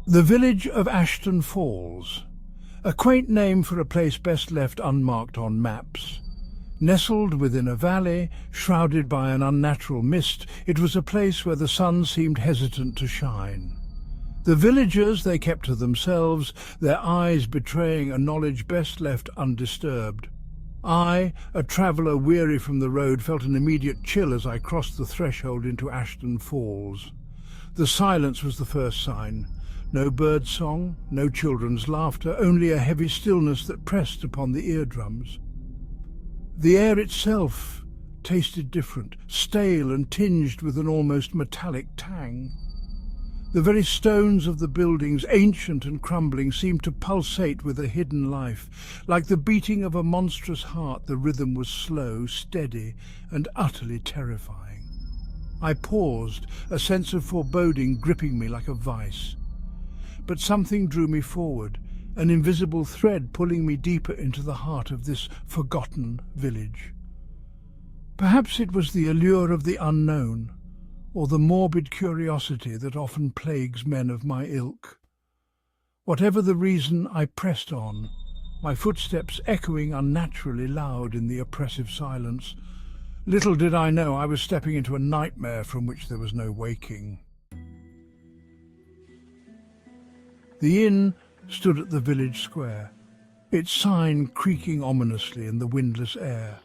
The village of Ashton Falls, a quaint name for a place best left unmarked on maps. Nestled within a valley, shrouded by an unnatural mist, it was a place where the sun seemed hesitant to shine. The villagers they kept to themselves, their eyes betraying a knowledge best left undisturbed. I, a traveller weary from the road, felt an immediate chill as I crossed the threshold into Ashton Falls. The silence was the first sign. No bird song, no children's laughter, only a heavy stillness that pressed upon the eardrums. The air itself tasted different, stale and tinged with an almost metallic tang. The very stones of the buildings, ancient and crumbling, seemed to pulsate with a hidden life. Like the beating of a monstrous heart, the rhythm was slow, steady, and utterly terrifying. I paused, a sense of foreboding gripping me like a vice. But something drew me forward, an invisible thread pulling me deeper into the heart of this forgotten village. Perhaps it was the allure of the unknown, or the morbid curiosity that often plagues men of my ilk. Whatever the reason, I pressed on, my footsteps echoing unnaturally loud in the oppressive silence. Little did I know I was stepping into a nightmare from which there was no waking. The inn stood at the village square, its sign creaking ominously in the windless air.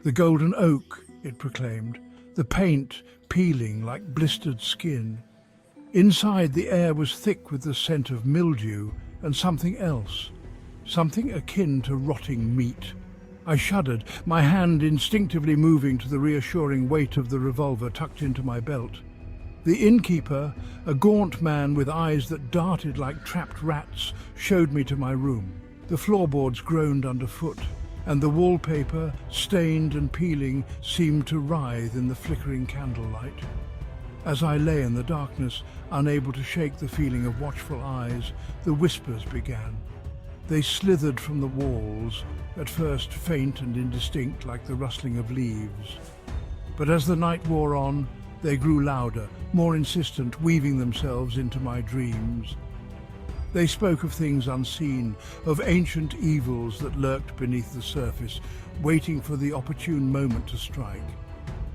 The golden oak, it proclaimed, the paint peeling like blistered skin. Inside, the air was thick with the scent of mildew and something else, something akin to rotting meat. I shuddered, my hand instinctively moving to the reassuring weight of the revolver tucked into my belt. The innkeeper, a gaunt man with eyes that darted like trapped rats, showed me to my room. The floorboards groaned underfoot, and the wallpaper, stained and peeling, seemed to writhe in the flickering candlelight. As I lay in the darkness, unable to shake the feeling of watchful eyes, the whispers began. They slithered from the walls, at first faint and indistinct like the rustling of leaves. But as the night wore on, they grew louder, more insistent, weaving themselves into my dreams. They spoke of things unseen, of ancient evils that lurked beneath the surface, waiting for the opportune moment to strike.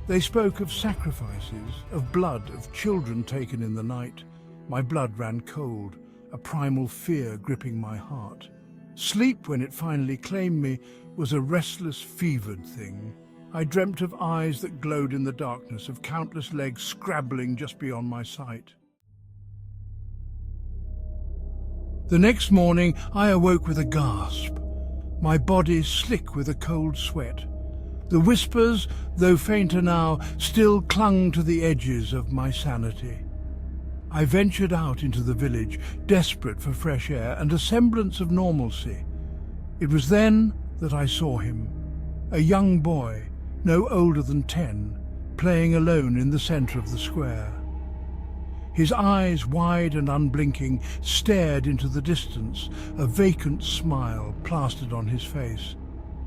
They spoke of sacrifices, of blood, of children taken in the night. My blood ran cold, a primal fear gripping my heart. Sleep, when it finally claimed me, was a restless, fevered thing. I dreamt of eyes that glowed in the darkness, of countless legs scrabbling just beyond my sight. The next morning, I awoke with a gasp, my body slick with a cold sweat. The whispers, though fainter now, still clung to the edges of my sanity. I ventured out into the village, desperate for fresh air and a semblance of normalcy. It was then that I saw him, a young boy, no older than 10, playing alone in the centre of the square. His eyes, wide and unblinking, stared into the distance, a vacant smile plastered on his face.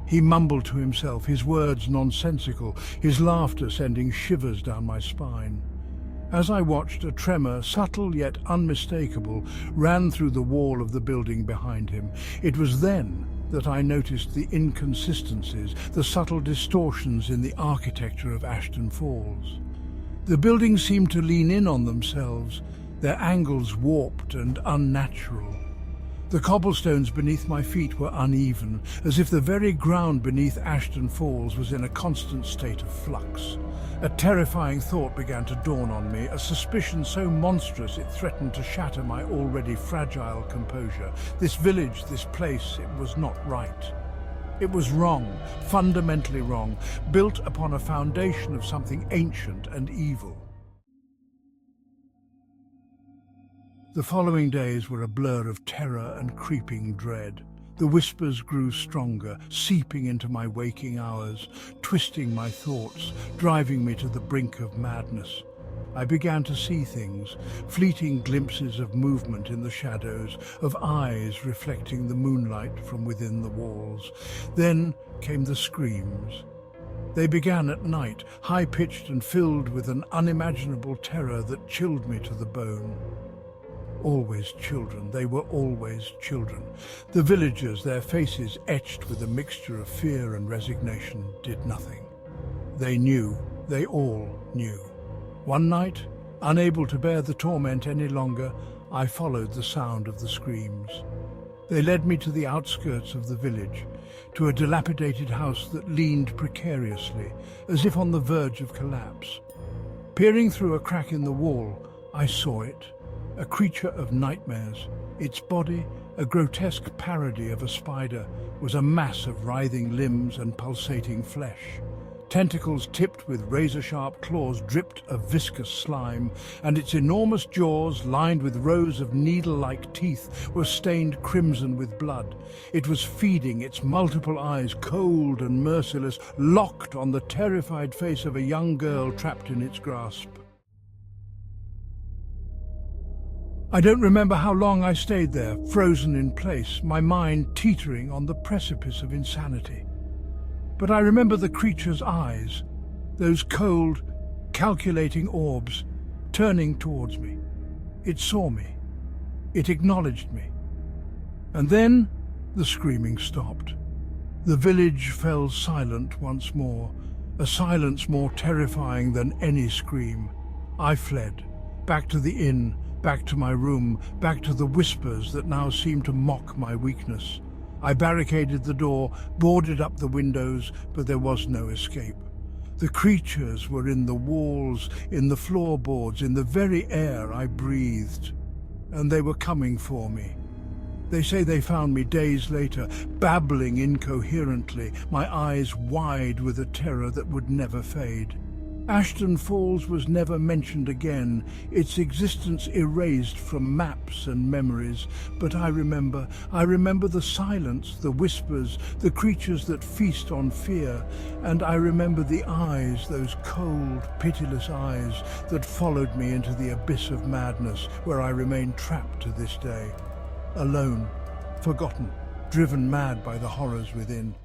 He mumbled to himself, his words nonsensical, his laughter sending shivers down my spine. As I watched, a tremor, subtle yet unmistakable, ran through the wall of the building behind him. It was then that I noticed the inconsistencies, the subtle distortions in the architecture of Ashton Falls. The buildings seemed to lean in on themselves, their angles warped and unnatural. The cobblestones beneath my feet were uneven, as if the very ground beneath Ashton Falls was in a constant state of flux. A terrifying thought began to dawn on me, a suspicion so monstrous it threatened to shatter my already fragile composure. This village, this place, it was not right. It was wrong, fundamentally wrong, built upon a foundation of something ancient and evil. The following days were a blur of terror and creeping dread. The whispers grew stronger, seeping into my waking hours, twisting my thoughts, driving me to the brink of madness. I began to see things, fleeting glimpses of movement in the shadows, of eyes reflecting the moonlight from within the walls. Then came the screams. They began at night, high-pitched and filled with an unimaginable terror that chilled me to the bone. Always children, they were always children. The villagers, their faces etched with a mixture of fear and resignation, did nothing. They knew, they all knew. One night, unable to bear the torment any longer, I followed the sound of the screams. They led me to the outskirts of the village, to a dilapidated house that leaned precariously, as if on the verge of collapse. Peering through a crack in the wall, I saw it, a creature of nightmares. Its body, a grotesque parody of a spider, was a mass of writhing limbs and pulsating flesh. Tentacles tipped with razor-sharp claws dripped a viscous slime, and its enormous jaws, lined with rows of needle-like teeth, were stained crimson with blood. It was feeding, its multiple eyes, cold and merciless, locked on the terrified face of a young girl trapped in its grasp. I don't remember how long I stayed there, frozen in place, my mind teetering on the precipice of insanity. But I remember the creature's eyes, those cold, calculating orbs, turning towards me. It saw me. It acknowledged me. And then the screaming stopped. The village fell silent once more, a silence more terrifying than any scream. I fled, back to the inn, back to my room, back to the whispers that now seemed to mock my weakness. I barricaded the door, boarded up the windows, but there was no escape. The creatures were in the walls, in the floorboards, in the very air I breathed. And they were coming for me. They say they found me days later, babbling incoherently, my eyes wide with a terror that would never fade. Ashton Falls was never mentioned again, its existence erased from maps and memories. But I remember the silence, the whispers, the creatures that feast on fear. And I remember the eyes, those cold, pitiless eyes that followed me into the abyss of madness, where I remain trapped to this day. Alone, forgotten, driven mad by the horrors within.